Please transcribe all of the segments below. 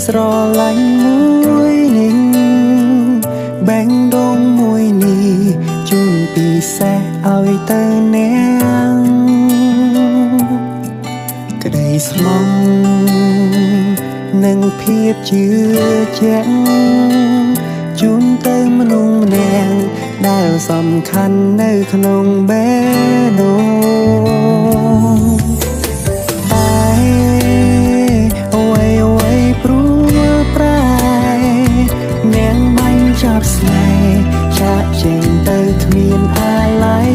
ស្រឡាញ់មួយនេះបែងដងមួយនេះជូនពិសេសឲ្យទៅអ្នកក្តីស្មងនិងភាពជឿជាក់ជូនទៅមនុស្សម្នាក់ដែលសំខាន់នៅក្នុងបេះដូងតែអ្វីព្រួយប្រែអ្នកបាញ់ចាប់ស្នេហ៍ចាក់ចេញទៅគ្មានអាឡ័យ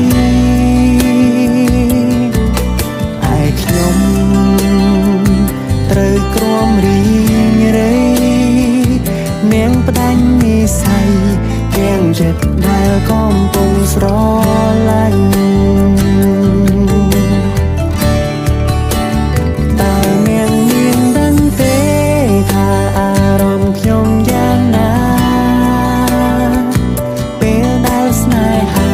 ឯខ្ញុំត្រូវក្រំរីងរៃនាងផ្ដាច់និស័យទាំងចិត្តដែលកំពុងស្រឡាញ់តើនាងមានដឹងទេថាអារម្មណ៍ខ្ញុំយ៉ាងណាពេលដែលស្នេហា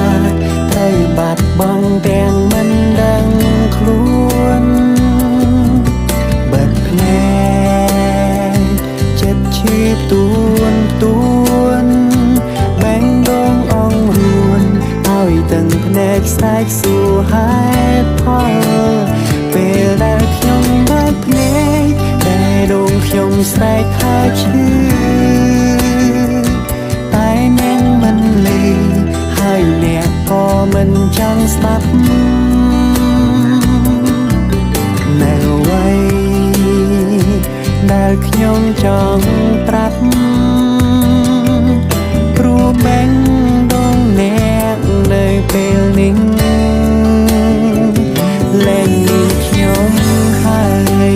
ត្រូវបាត់បង់ទាំងមិនដឹងខ្លួនបិទភ្នែកចិត្តឈឺទួនបែងដងអងរួនឲ្យទាំងភ្នែកស្រែកសួរហេតុផលពេលដែលខ្ញុំបើកភ្នែកតែដងខ្ញុំស្រែកថាឈឺតែអ្នកមិនលឺហើយអ្នកក៏មិនចង់ស្ដាប់នៅអ្វីដែលខ្ញុំចង់ប្រាប់ព្រោះបែងដងអ្នកនៅពេលនេះលែងមានខ្ញុំហើយ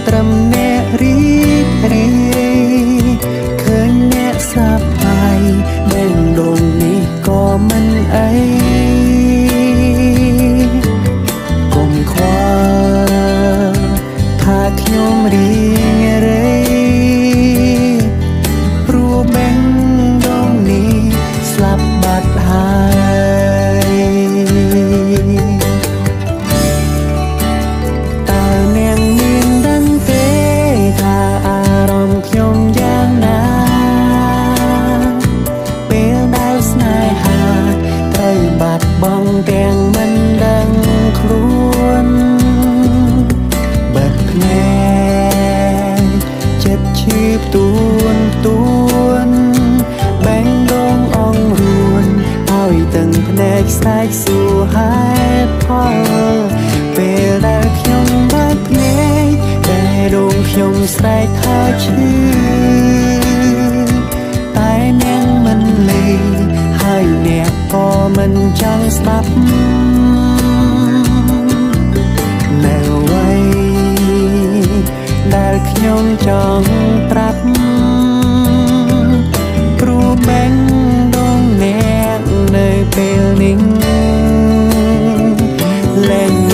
ត្រឹមអ្នករីករាយឃើញអ្នកសប្បាយបែងដងនេះក៏មិនអីកុំខ្វល់ថាខ្ញុំរីងរៃព្រោះបែងដងនេះស្លាប់បាត់ហើយខ្ញុំយ៉ាងណាពេលដែលស្នេហាត្រូវបាត់បង់ទាំងមិនដឹងខ្លួនបិទភ្នែកចិត្តឈឺទួនបែងដងអងរួនឲ្យទាំងភ្នែកស្រែកសួរហេតុផលពេលដែលខ្ញុំបើកភ្នែកតែដងខ្ញុំស្រែកថាឈឺតែអ្នកមិនលឺហើយអ្នកក៏មិនចង់ស្ដាប់នៅអ្វីដែលខ្ញុំចង់ប្រាប់ព្រោះបែងដងអ្នកនៅពេលនេះលែង